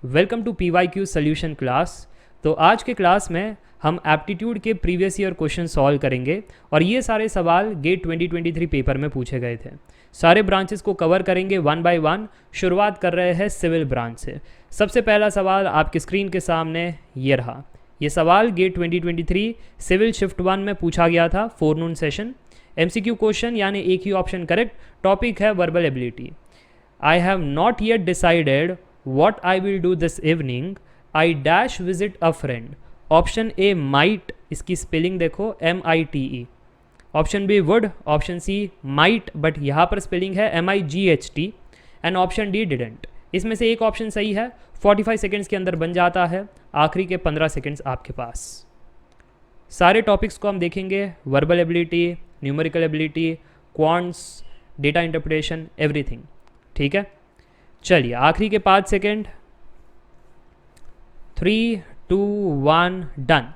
Welcome to PYQ solution class. तो आज के क्लास में हम एप्टीट्यूड के प्रीवियस ईयर क्वेश्चन सॉल्व करेंगे और ये सारे सवाल गेट 2023 पेपर में पूछे गए थे। सारे ब्रांचेस को कवर करेंगे वन बाय वन। शुरुआत कर रहे हैं सिविल ब्रांच से। सबसे पहला सवाल आपकी स्क्रीन के सामने ये रहा। ये सवाल गेट 2023 सिविल शिफ्ट 1 में पूछा गया था, फोरनून सेशन। MCQ क्वेश्चन यानी एक ही ऑप्शन करेक्ट। टॉपिक है verbal ability. I have not yet decided what I will do this evening, I dash visit a friend। Option A might, इसकी स्पेलिंग देखो MITE। Option B would, option C might but यहाँ पर spelling है MIGHT and option D didn't। इसमें से एक option सही है। 45 सेकेंड्स के अंदर बन जाता है। आखिरी के 15 सेकेंड्स आपके पास। सारे टॉपिक्स को हम देखेंगे, verbal ability, numerical ability, quants, data interpretation, everything. ठीक है, चलिए आखिरी के 5 second. 3, 2, 1 done.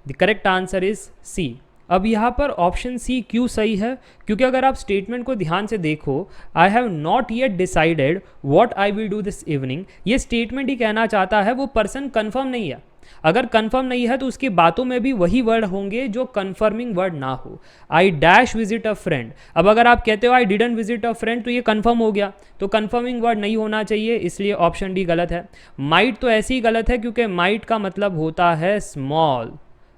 The correct answer is C. अब यहाँ पर ऑप्शन सी क्यों सही है? क्योंकि अगर आप स्टेटमेंट को ध्यान से देखो, I have not yet decided what I will do this evening, ये स्टेटमेंट ही कहना चाहता है वो पर्सन कंफर्म नहीं है। अगर कंफर्म नहीं है तो उसकी बातों में भी वही वर्ड होंगे जो कंफर्मिंग वर्ड ना हो। I dash visit a friend. अब अगर आप कहते हो I didn't visit a friend तो ये कंफर्म हो गया, तो कंफर्मिंग वर्ड नहीं होना चाहिए, इसलिए ऑप्शन डी गलत है। माइट तो ऐसे ही गलत है क्योंकि माइट का मतलब होता है स्मॉल।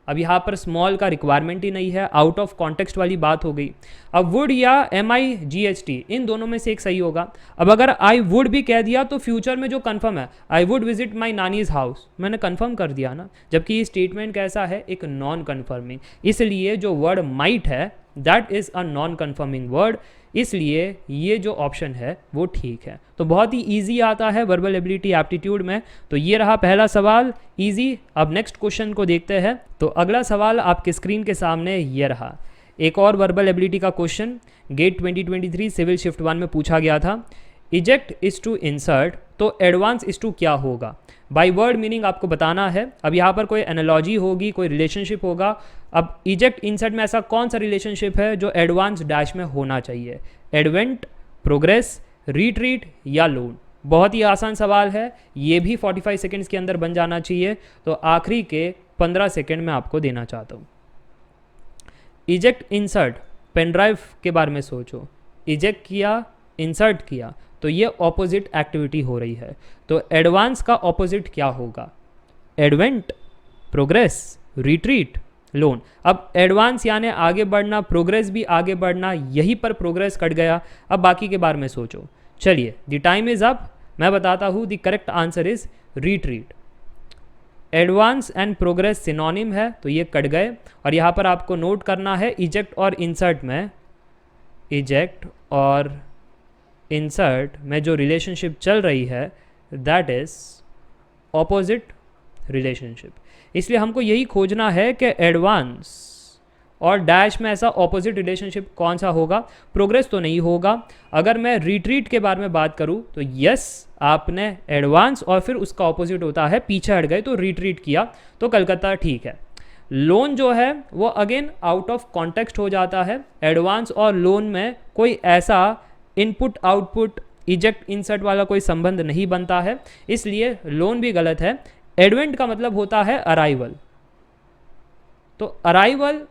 अब यहाँ पर स्मॉल का रिक्वायरमेंट ही नहीं है, आउट ऑफ कॉन्टेक्स्ट वाली बात हो गई। अब वुड या MIGHT, इन दोनों में से एक सही होगा। अब अगर आई वुड भी कह दिया तो फ्यूचर में जो कंफर्म है, I would visit my nannies house, मैंने कंफर्म कर दिया ना। जबकि ये स्टेटमेंट कैसा है, एक नॉन कंफर्मिंग, इसलिए जो वर्ड माइट है that is a non conforming word, इसलिए ये जो ऑप्शन है वो ठीक है। तो बहुत ही इजी आता है वर्बल एबिलिटी एप्टीट्यूड में। तो ये रहा पहला सवाल, इजी। अब नेक्स्ट क्वेश्चन को देखते हैं। तो अगला सवाल आपके स्क्रीन के सामने ये रहा। एक और वर्बल एबिलिटी का क्वेश्चन गेट 2023 सिविल शिफ्ट 1 में पूछा गया था। इजेक्ट इज टू इंसर्ट, तो एडवांस इज टू क्या होगा? बाय वर्ड मीनिंग आपको बताना है। अब यहाँ पर कोई एनालॉजी होगी, कोई रिलेशनशिप होगा। अब इजेक्ट इंसर्ट में ऐसा कौन सा रिलेशनशिप है जो एडवांस डैश में होना चाहिए? एडवेंट, प्रोग्रेस, रिट्रीट या लोन? बहुत ही आसान सवाल है, ये भी 45 सेकेंड्स के अंदर बन जाना चाहिए। तो आखिरी के 15 सेकेंड में आपको देना चाहता हूँ। इजेक्ट इंसर्ट, पेन ड्राइव के बारे में सोचो। इजेक्ट किया, इंसर्ट किया, तो ये ऑपोजिट एक्टिविटी हो रही है। तो एडवांस का ऑपोजिट क्या होगा? Advent, progress, retreat, loan. अब एडवांस यानी आगे बढ़ना, प्रोग्रेस भी आगे बढ़ना, यहीं पर प्रोग्रेस कट गया। अब बाकी के बारे में सोचो। चलिए, द टाइम इज अप। मैं बताता हूँ, the correct answer is retreat. Advance and progress synonym है, तो ये कट गए। और यहाँ पर आपको नोट करना है, इजेक्ट और इंसर्ट में, इजेक्ट और इंसर्ट में जो रिलेशनशिप चल रही है दैट इज ऑपोजिट रिलेशनशिप। इसलिए हमको यही खोजना है कि एडवांस और डैश में ऐसा ऑपोजिट रिलेशनशिप कौन सा होगा। प्रोग्रेस तो नहीं होगा। अगर मैं रिट्रीट के बारे में बात करूं तो यस, आपने एडवांस और फिर उसका ऑपोजिट होता है पीछे हट गए तो रिट्रीट किया, तो कलकत्ता ठीक है। लोन जो है वो अगेन आउट ऑफ कॉन्टेक्स्ट हो जाता है। एडवांस और लोन में कोई ऐसा इनपुट आउटपुट इजेक्ट इंसर्ट वाला कोई संबंध नहीं बनता है, इसलिए लोन भी गलत है। एडवेंट का मतलब होता है अराइवल, तो अराइवल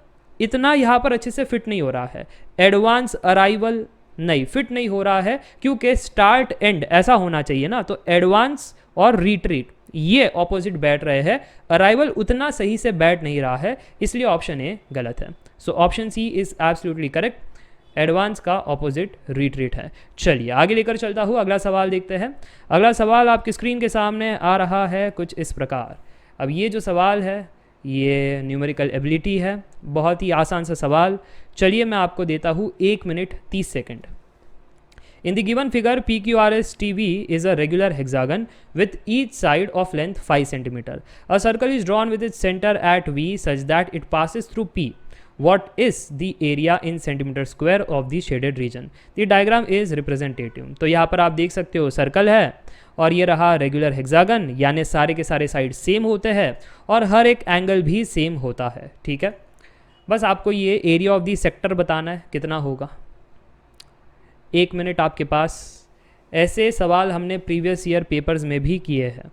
इतना यहाँ पर अच्छे से फिट नहीं हो रहा है। एडवांस अराइवल नहीं फिट नहीं हो रहा है क्योंकि स्टार्ट एंड ऐसा होना चाहिए ना। तो एडवांस और रिट्रीट ये ऑपोजिट बैठ रहे हैं, अराइवल उतना सही से बैठ नहीं रहा है, इसलिए ऑप्शन ए गलत है। So option C is absolutely correct. Advance का ऑपोजिट रिट्रीट है। चलिए आगे लेकर चलता हूँ, अगला सवाल देखते हैं। अगला सवाल आपकी स्क्रीन के सामने आ रहा है कुछ इस प्रकार। अब ये जो सवाल है ये न्यूमेरिकल एबिलिटी है, बहुत ही आसान सा सवाल। चलिए मैं आपको देता हूँ 1 minute 30 second. In the given figure, PQRS TV is a regular hexagon with each side of length 5 cm. A circle is drawn with its center at V such that it passes through P. What is the area in centimeter square of the shaded region? The diagram is representative. तो यहाँ पर आप देख सकते हो circle है और ये रहा रेगुलर हेक्सागन, यानी सारे के सारे साइड सेम होते हैं और हर एक एंगल भी सेम होता है। ठीक है, बस आपको ये एरिया ऑफ द सेक्टर बताना है कितना होगा। 1 मिनट आपके पास। ऐसे सवाल हमने प्रीवियस ईयर पेपर्स में भी किए हैं।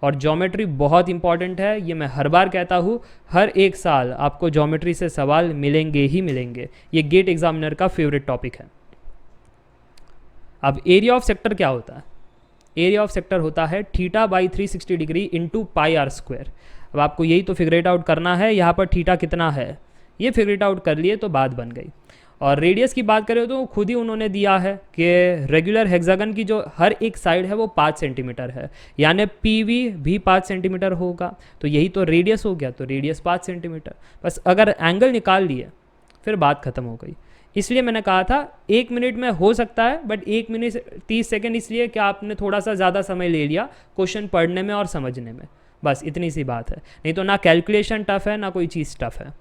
और ज्योमेट्री बहुत इंपॉर्टेंट है, ये मैं हर बार कहता हूँ, हर एक साल आपको ज्योमेट्री से सवाल मिलेंगे ही मिलेंगे, ये गेट एग्जामिनर का फेवरेट टॉपिक है। अब एरिया ऑफ सेक्टर क्या होता है? एरिया ऑफ सेक्टर होता है theta by 360 degree into pi r square. अब आपको यही तो फिगर इट आउट करना है, यहाँ पर थीटा कितना है ये फिगर इट आउट कर लिए तो बात बन गई। और रेडियस की बात करें तो खुद ही उन्होंने दिया है कि रेगुलर हेक्सागन की जो हर एक साइड है वो 5 सेंटीमीटर है, यानी पीवी भी 5 सेंटीमीटर होगा, तो यही तो रेडियस हो गया, तो रेडियस 5 सेंटीमीटर। बस अगर एंगल निकाल लिए फिर बात खत्म हो गई। इसलिए मैंने कहा था 1 मिनट में हो सकता है, बट 1 मिनट 30 सेकेंड इसलिए कि आपने थोड़ा सा ज़्यादा समय ले लिया क्वेश्चन पढ़ने में और समझने में, बस इतनी सी बात है। नहीं तो ना कैलकुलेशन टफ है ना कोई चीज़ टफ है।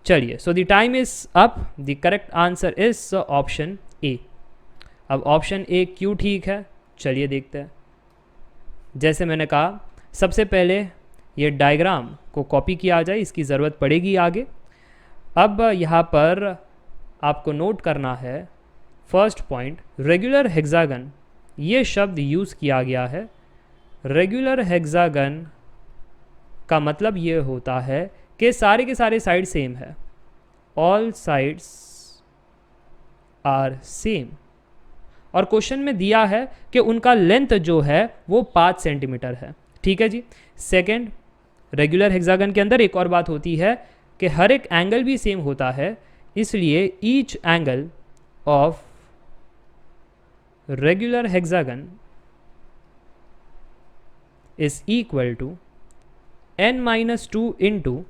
चलिए, so the time is up, the correct answer is option A. अब ऑप्शन ए क्यों ठीक है, चलिए देखते हैं। जैसे मैंने कहा, सबसे पहले ये डायग्राम को कॉपी किया जाए, इसकी ज़रूरत पड़ेगी आगे। अब यहाँ पर आपको नोट करना है फर्स्ट पॉइंट, रेगुलर हेक्सागन, ये शब्द यूज़ किया गया है। रेगुलर हेक्सागन का मतलब ये होता है कि सारे के सारे साइड सेम है, ऑल साइड्स आर सेम, और क्वेश्चन में दिया है कि उनका लेंथ जो है वो 5 सेंटीमीटर है। ठीक है जी। सेकंड, रेगुलर हेक्सागन के अंदर एक और बात होती है कि हर एक एंगल भी सेम होता है, इसलिए each angle of regular hexagon is equal to n-2 into,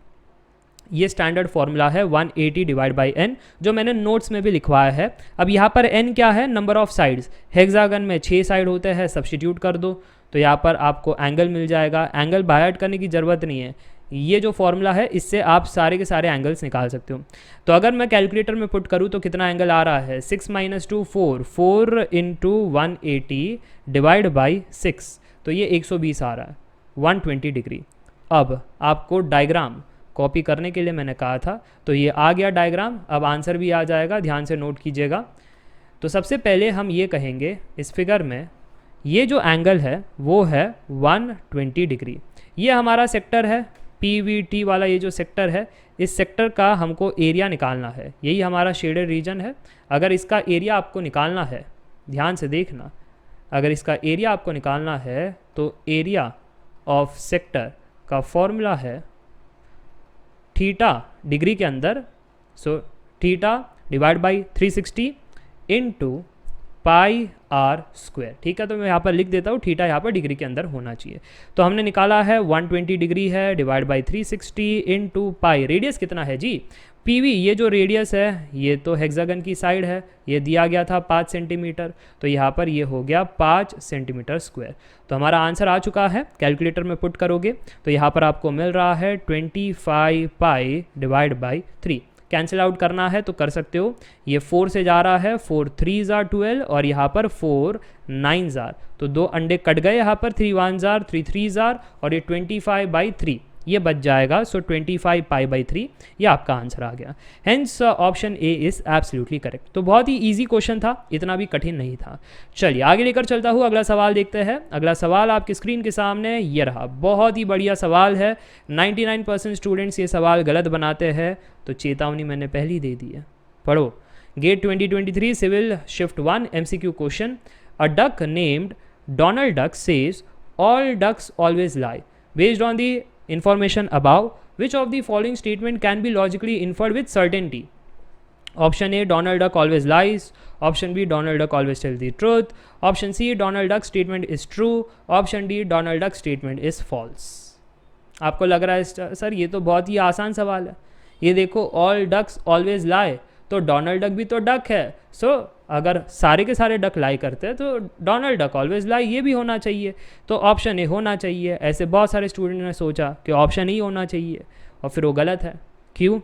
ये स्टैंडर्ड फॉर्मूला है 180 डिवाइड बाई n, जो मैंने नोट्स में भी लिखवाया है। अब यहाँ पर n क्या है? Number of sides. हेक्सागन में 6 साइड होते हैं, सब्स्टिट्यूट कर दो तो यहाँ पर आपको एंगल मिल जाएगा। एंगल बाय हार्ट करने की ज़रूरत नहीं है, ये जो फॉर्मूला है इससे आप सारे के सारे एंगल्स निकाल सकते हो। तो अगर मैं कैलकुलेटर में पुट करूँ तो कितना एंगल आ रहा है? 6 - 2 4, 4 इंटू 180 डिवाइड बाई 6, तो ये 120 आ रहा है, 120 डिग्री। अब आपको डायग्राम कॉपी करने के लिए मैंने कहा था, तो ये आ गया डायग्राम। अब आंसर भी आ जाएगा, ध्यान से नोट कीजिएगा। तो सबसे पहले हम ये कहेंगे, इस फिगर में ये जो एंगल है वो है 120 डिग्री। ये हमारा सेक्टर है, PVT वाला ये जो सेक्टर है, इस सेक्टर का हमको एरिया निकालना है, यही हमारा शेडेड रीजन है। अगर इसका एरिया आपको निकालना है, ध्यान से देखना, अगर इसका एरिया आपको निकालना है तो एरिया ऑफ सेक्टर का फॉर्मूला है थीटा डिग्री के अंदर, so theta divide by 360 into pi r square. ठीक है, तो मैं यहाँ पर लिख देता हूँ, थीटा यहाँ पर डिग्री के अंदर होना चाहिए। तो हमने निकाला है 120 डिग्री है divide by 360 into pi. Radius कितना है जी? PV, ये जो रेडियस है ये तो हेक्सागन की साइड है, ये दिया गया था 5 सेंटीमीटर, तो यहाँ पर ये हो गया 5 सेंटीमीटर स्क्वायर। तो हमारा आंसर आ चुका है, कैलकुलेटर में पुट करोगे तो यहाँ पर आपको मिल रहा है 25 pi divide by 3। Cancel out करना है तो कर सकते हो, ये 4 से जा रहा है, 4 3s are 12 और यहाँ पर 4 9s are, तो 2 अंडे कट गए यहाँ पर, 3 1s are 3 3s are, और ये 25/3 ये बच जाएगा। सो 25 पाई बाई 3 ये आपका आंसर आ गया। Hence option A is absolutely correct. तो बहुत ही इजी क्वेश्चन था, इतना भी कठिन नहीं था। चलिए आगे लेकर चलता हूँ, अगला सवाल देखते हैं। अगला सवाल आपकी स्क्रीन के सामने ये रहा, बहुत ही बढ़िया सवाल है। 99% स्टूडेंट्स ये सवाल गलत बनाते हैं, तो चेतावनी मैंने पहली दे दी है, पढ़ो। GATE 2023 civil shift 1 MCQ question, a duck named Donald duck says all ducks always lie, based on the information above, which of the following statement can be logically inferred with certainty? Option A, Donald Duck always lies. Option B, Donald Duck always tells the truth. Option C, Donald Duck statement is true. Option D, Donald Duck statement is false. आपको लग रहा है sir ये तो बहुत ही आसान सवाल है, ये देखो ऑल डक्स ऑलवेज लाई, तो डोनाल्ड डक भी तो डक है। सो अगर सारे के सारे डक लाई करते हैं तो डोनाल्ड डक ऑलवेज लाई ये भी होना चाहिए, तो ऑप्शन ए होना चाहिए। ऐसे बहुत सारे स्टूडेंट ने सोचा कि ऑप्शन ई होना चाहिए, और फिर वो गलत है। क्यों?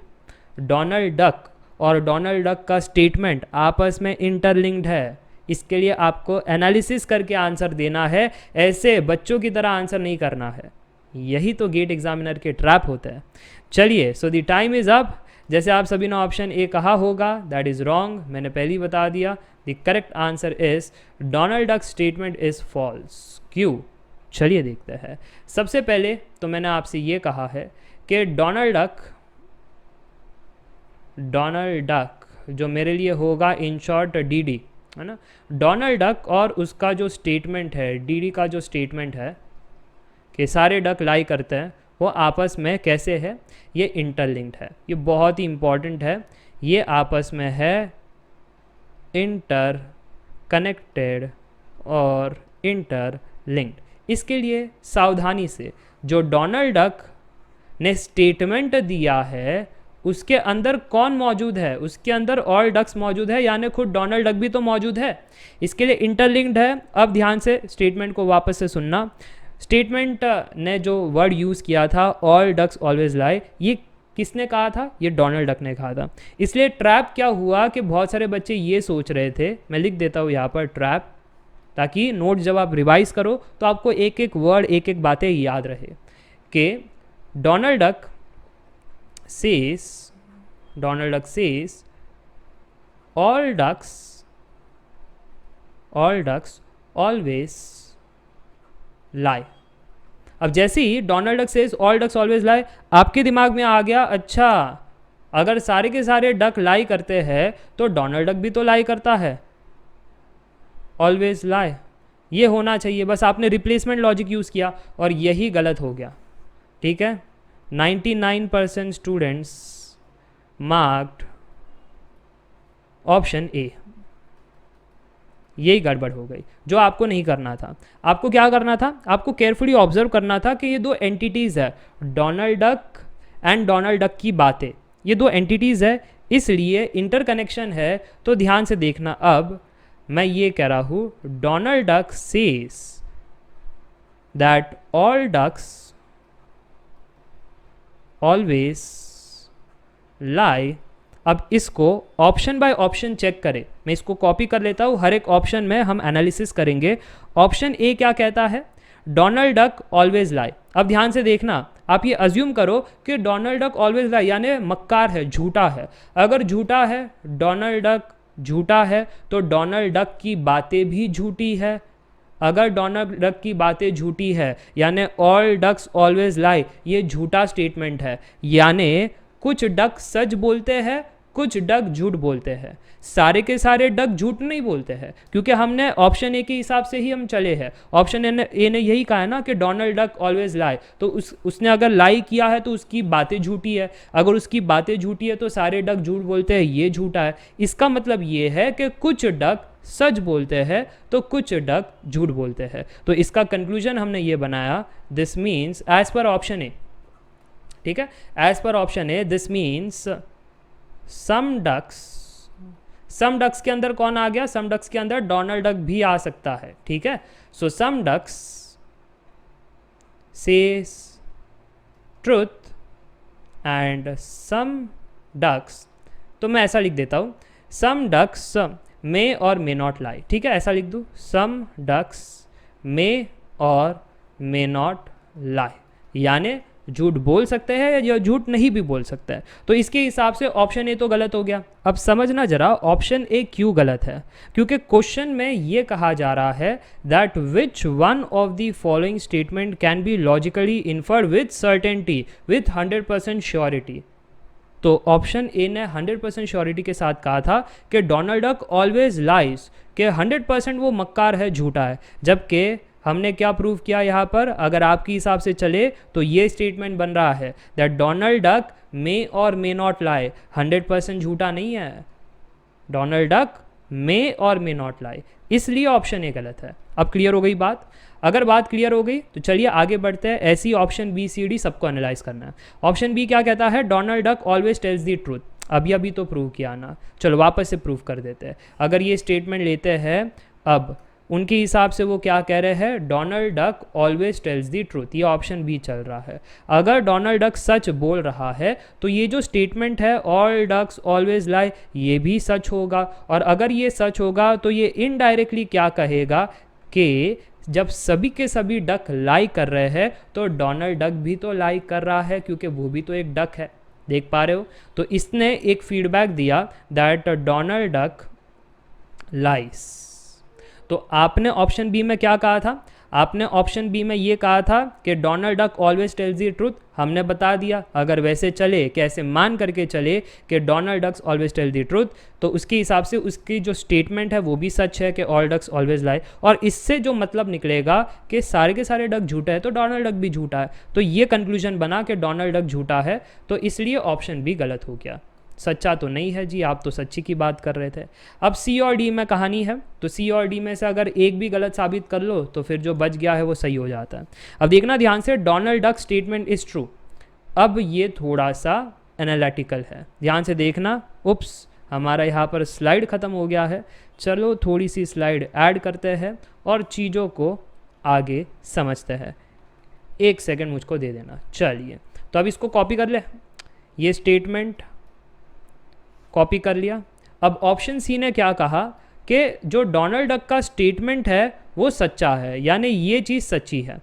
डोनाल्ड डक और डोनाल्ड डक का स्टेटमेंट आपस में इंटरलिंक्ड है, इसके लिए आपको एनालिसिस करके आंसर देना है, ऐसे बच्चों की तरह आंसर नहीं करना है। यही तो गेट एग्जामिनर के ट्रैप होता है। चलिए, so the time is up. जैसे आप सभी ने ऑप्शन ए कहा होगा, दैट इज़ रॉन्ग, मैंने पहले ही बता दिया। The correct answer is Donald duck statement is false. क्यों? चलिए देखते हैं। सबसे पहले तो मैंने आपसे ये कहा है कि डोनाल्ड डक जो मेरे लिए होगा इन शॉर्ट डीडी, है ना। डोनाल्ड डक और उसका जो स्टेटमेंट है, डीडी का जो स्टेटमेंट है कि सारे डक लाई करते हैं, वो आपस में कैसे है, ये इंटरलिंक्ड है। ये बहुत ही इम्पॉर्टेंट है, ये आपस में है इंटर कनेक्टेड और इंटरलिंक्ड। इसके लिए सावधानी से जो डोनाल्ड डक ने स्टेटमेंट दिया है उसके अंदर कौन मौजूद है, उसके अंदर ऑल डक्स मौजूद है, यानी खुद डोनाल्ड डक भी तो मौजूद है, इसके लिए इंटरलिंक्ड है। अब ध्यान से स्टेटमेंट को वापस से सुनना। स्टेटमेंट ने जो वर्ड यूज़ किया था ऑल डक्स ऑलवेज लाई, ये किसने कहा था, ये डोनाल्ड डक ने कहा था। इसलिए ट्रैप क्या हुआ कि बहुत सारे बच्चे ये सोच रहे थे, मैं लिख देता हूँ यहाँ पर ट्रैप, ताकि नोट जब आप रिवाइज करो तो आपको एक एक वर्ड एक एक बातें याद रहे कि Donald duck says all ducks always lie। अब जैसे ही Donald duck says all ducks always lie, आपके दिमाग में आ गया अच्छा अगर सारे के सारे डक लाई करते हैं तो डोनाल्ड डक भी तो लाई करता है, ऑलवेज लाई, ये होना चाहिए। बस आपने रिप्लेसमेंट लॉजिक यूज़ किया और यही गलत हो गया, ठीक है। 99% स्टूडेंट्स मार्क्ड ऑप्शन ए, यही गड़बड़ हो गई। जो आपको नहीं करना था, आपको क्या करना था, आपको केयरफुली ऑब्जर्व करना था कि ये दो एंटिटीज़ है, Donald duck and Donald duck की बातें, ये दो एंटिटीज़ है, इसलिए इंटरकनेक्शन है। तो ध्यान से देखना। अब मैं ये कह रहा हूँ Donald duck says that all ducks always lie. अब इसको ऑप्शन बाय ऑप्शन चेक करें, मैं इसको कॉपी कर लेता हूँ, हर एक ऑप्शन में हम एनालिसिस करेंगे। ऑप्शन ए क्या कहता है, डोनाल्ड डक ऑलवेज लाई। अब ध्यान से देखना, आप ये अज्यूम करो कि डोनाल्ड डक ऑलवेज लाई यानी मक्कार है, झूठा है। अगर झूठा है, डोनाल्ड डक झूठा है, तो डोनाल्ड डक की बातें भी झूठी है। अगर डोनाल्ड डक की बातें झूठी है यानी ऑल डक्स ऑलवेज लाई, ये झूठा स्टेटमेंट है, यानी कुछ डक सच बोलते हैं, कुछ डक झूठ बोलते हैं। सारे के सारे डक झूठ नहीं बोलते हैं, क्योंकि हमने ऑप्शन ए के हिसाब से ही हम चले हैं। ऑप्शन ए ने यही कहा है ना कि डोनाल्ड डक ऑलवेज लाई, तो उसने अगर लाई किया है तो उसकी बातें झूठी है। अगर उसकी बातें झूठी है तो सारे डक झूठ बोलते हैं, ये झूठा है। इसका मतलब ये है कि कुछ डक सच बोलते हैं तो कुछ डक झूठ बोलते हैं। तो इसका कंक्लूजन हमने ये बनाया, this means as per option A, ठीक है, as per option A this means some ducks के अंदर कौन आ गया, सम डक्स के अंदर डोनाल्ड डक भी आ सकता है, ठीक है। So some ducks says truth and some ducks, तो मैं ऐसा लिख देता हूँ, सम डक्स मे और मे नॉट लाई, ठीक है, ऐसा लिख दूँ, सम डक्स मे और मे नॉट लाई, यानी झूठ बोल सकते हैं या झूठ नहीं भी बोल सकता है। तो इसके हिसाब से ऑप्शन ए तो गलत हो गया। अब समझना जरा ऑप्शन ए क्यों गलत है, क्योंकि क्वेश्चन में ये कहा जा रहा है that which one of the following statement can be logically inferred with certainty with 100% surety. तो ऑप्शन ए ने 100% श्योरिटी के साथ कहा था कि डोनाल्ड डक ऑलवेज लाइज, कि 100% वो मक्कार है, झूठा है। जबकि हमने क्या प्रूव किया यहाँ पर, अगर आपके हिसाब से चले तो ये स्टेटमेंट बन रहा है दैट डोनाल्ड डक मे और मे नॉट लाई, 100% झूठा नहीं है, डोनाल्ड डक मे और मे नॉट लाई, इसलिए ऑप्शन ए गलत है। अब क्लियर हो गई बात? अगर बात क्लियर हो गई तो चलिए आगे बढ़ते हैं। ऐसी ऑप्शन बी सी डी सबको एनालाइज करना है। ऑप्शन बी क्या कहता है, Donald duck always tells the truth. अभी तो प्रूव किया ना, चलो वापस से प्रूव कर देते हैं। अगर ये स्टेटमेंट लेते हैं, अब उनके हिसाब से वो क्या कह रहे हैं, Donald duck always tells the truth, ये ऑप्शन बी चल रहा है। अगर डोनाल्ड डक सच बोल रहा है तो ये जो स्टेटमेंट है ऑल डक्स ऑलवेज लाई, ये भी सच होगा। और अगर ये सच होगा तो ये इनडायरेक्टली क्या कहेगा कि जब सभी के सभी डक लाई कर रहे हैं तो डोनाल्ड डक भी तो लाई कर रहा है, क्योंकि वो भी तो एक डक है। देख पा रहे हो? तो इसने एक फीडबैक दिया दैट डोनाल्ड डक लाइस। तो आपने ऑप्शन बी में क्या कहा था, आपने ऑप्शन बी में ये कहा था कि Donald duck always tells the truth, हमने बता दिया अगर वैसे चले, कैसे मान करके चले कि Donald ducks always tell the truth, तो उसके हिसाब से उसकी जो स्टेटमेंट है वो भी सच है कि ऑल डक्स ऑलवेज लाई, और इससे जो मतलब निकलेगा कि सारे के सारे डक झूठा है तो डोनाल्ड डक भी झूठा है, तो ये कंक्लूजन बना कि डोनाल्ड डक झूठा है, तो इसलिए ऑप्शन बी गलत हो गया। सच्चा तो नहीं है जी, आप तो सच्ची की बात कर रहे थे। अब सी और डी में कहानी है, तो सी और डी में से अगर एक भी गलत साबित कर लो तो फिर जो बच गया है वो सही हो जाता है। अब देखना ध्यान से, Donald duck statement is true. अब ये थोड़ा सा एनालिटिकल है, ध्यान से देखना। उप्स, हमारा यहाँ पर स्लाइड ख़त्म हो गया है, चलो थोड़ी सी स्लाइड ऐड करते हैं और चीज़ों को आगे समझते हैं। एक सेकंड मुझको दे देना। चलिए, तो अब इसको कॉपी कर ले, ये स्टेटमेंट कॉपी कर लिया। अब ऑप्शन सी ने क्या कहा कि जो डोनाल्ड डक का स्टेटमेंट है वो सच्चा है, यानी ये चीज़ सच्ची है,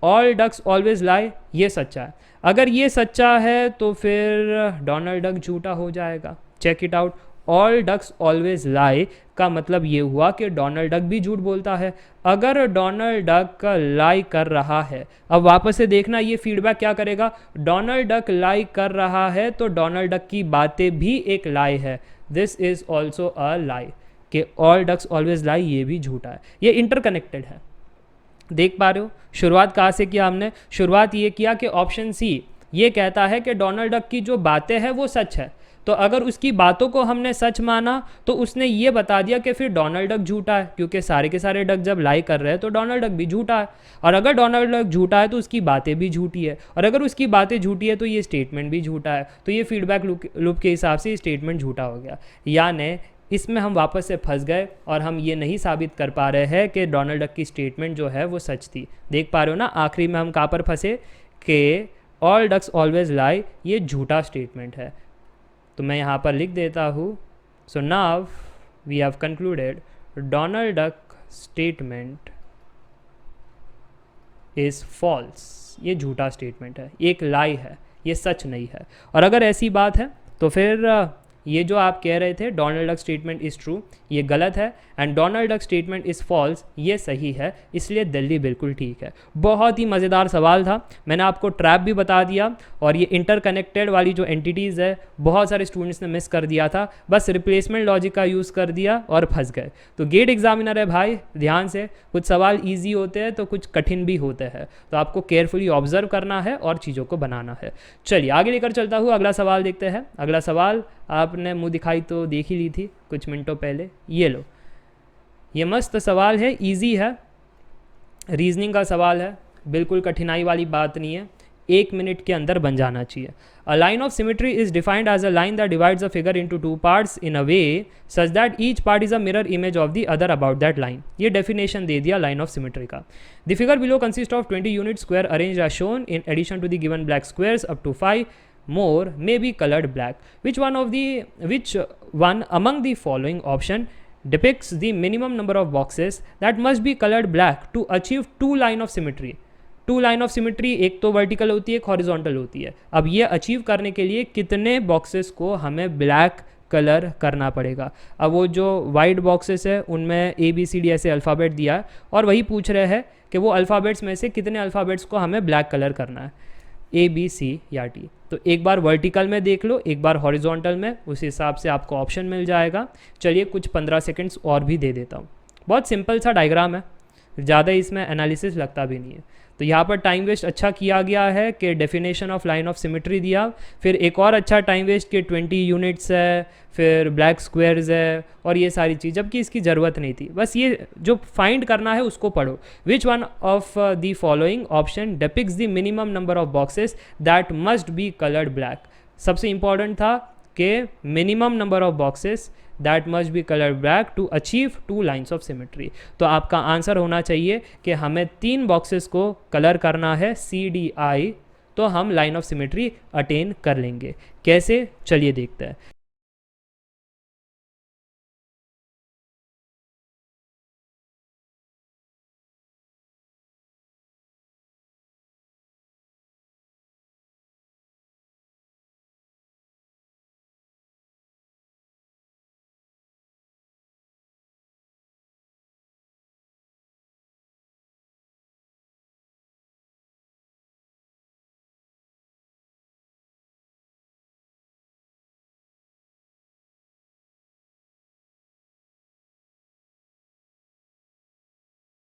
ऑल डक्स ऑलवेज लाई, ये सच्चा है। अगर ये सच्चा है तो फिर डोनाल्ड डक झूठा हो जाएगा। Check it out, all ducks always lie का मतलब ये हुआ कि डोनाल्ड डक भी झूठ बोलता है। अगर डोनाल्ड डक लाई कर रहा है, अब वापस से देखना ये फीडबैक क्या करेगा, डोनाल्ड डक लाई कर रहा है तो डोनाल्ड डक की बातें भी एक लाई है, दिस इज ऑल्सो अ लाई, कि ऑल डक्स ऑलवेज लाई ये भी झूठा है, ये इंटरकनेक्टेड है। देख पा रहे हो, शुरुआत कहाँ से किया हमने, शुरुआत ये किया कि ऑप्शन सी ये कहता है कि डोनाल्ड डक की जो बातें हैं वो सच है, तो अगर उसकी बातों को हमने सच माना तो उसने ये बता दिया कि फिर डोनाल्ड डक झूठा है, क्योंकि सारे के सारे डक जब लाई कर रहे हैं तो डोनाल्ड डक भी झूठा है, और अगर डोनाल्ड डक झूठा है तो उसकी बातें भी झूठी है, और अगर उसकी बातें झूठी है तो ये स्टेटमेंट भी झूठा है, तो ये फीडबैक लूप के हिसाब से स्टेटमेंट झूठा हो गया। यानी इसमें हम वापस से फंस गए और हम ये नहीं साबित कर पा रहे हैं कि डोनाल्ड डक की स्टेटमेंट जो है वो सच थी। देख पा रहे हो ना, आखिरी में हम कहाँ पर फंसे कि ऑल डक्स ऑलवेज लाई ये झूठा स्टेटमेंट है। तो मैं यहाँ पर लिख देता हूँ, so now we have concluded Donald duck statement is false, ये झूठा स्टेटमेंट है, एक लाई है, ये सच नहीं है। और अगर ऐसी बात है तो फिर ये जो आप कह रहे थे Donald duck statement is true, ये गलत है, and Donald duck statement is false, ये सही है, इसलिए दिल्ली बिल्कुल ठीक है। बहुत ही मज़ेदार सवाल था, मैंने आपको ट्रैप भी बता दिया, और ये इंटरकनेक्टेड वाली जो एंटिटीज़ है बहुत सारे स्टूडेंट्स ने मिस कर दिया था, बस रिप्लेसमेंट लॉजिक का यूज़ कर दिया और फंस गए। तो गेट एग्जामिनर है भाई, ध्यान से, कुछ सवाल ईजी होते हैं तो कुछ कठिन भी होते हैं, तो आपको केयरफुली ऑब्जर्व करना है और चीज़ों को बनाना है। चलिए आगे लेकर चलता हूँ, अगला सवाल देखते हैं। अगला सवाल आपने मुंह दिखाई तो देख ही ली थी कुछ मिनटों पहले, ये लो, ये मस्त सवाल है, इजी है, रीजनिंग का सवाल है, बिल्कुल कठिनाई वाली बात नहीं है, 1 मिनट के अंदर बन जाना चाहिए। A line of symmetry is defined as a line that divides a figure into 2 parts in a way such that each part is a mirror image of the other about that line. ये definition दे दिया line of symmetry का। The figure below consist of 20 unit square arranged as shown in addition to the given black squares up to 5 more may be colored black. Which one among the following option depicts the minimum number of boxes that must be colored black to achieve two line of symmetry? Two line of symmetry, एक तो vertical होती है, एक horizontal होती है। अब ये achieve करने के लिए कितने बॉक्सेस को हमें ब्लैक कलर करना पड़ेगा। अब वो जो वाइट बॉक्सेस है उनमें ABCD ऐसे अल्फ़ाबेट दिया है, और वही पूछ रहे हैं कि वो अल्फ़ाबेट्स में से कितने अल्फ़ाबेट्स को हमें ब्लैक कलर करना है, ABC या T। तो एक बार वर्टिकल में देख लो, एक बार हॉरिजॉन्टल में, उस हिसाब से आपको ऑप्शन मिल जाएगा। चलिए कुछ 15 सेकंड्स और भी दे देता हूँ। बहुत सिंपल सा डायग्राम है, ज़्यादा इसमें एनालिसिस लगता भी नहीं है। तो यहाँ पर टाइम वेस्ट अच्छा किया गया है कि definition of line of symmetry दिया, फिर एक और अच्छा टाइम वेस्ट कि 20 यूनिट्स है, फिर ब्लैक स्क्वायर्स है, और ये सारी चीज़, जबकि इसकी ज़रूरत नहीं थी। बस ये जो फाइंड करना है उसको पढ़ो। Which one of the following option depicts the minimum number of boxes that must be coloured black. सबसे इंपॉर्टेंट था कि minimum number of boxes that must be colour black to achieve 2 lines of symmetry. तो आपका answer होना चाहिए कि हमें 3 boxes को कलर करना है CDI, तो हम लाइन ऑफ सिमेट्री अटेन कर लेंगे। कैसे, चलिए देखते हैं।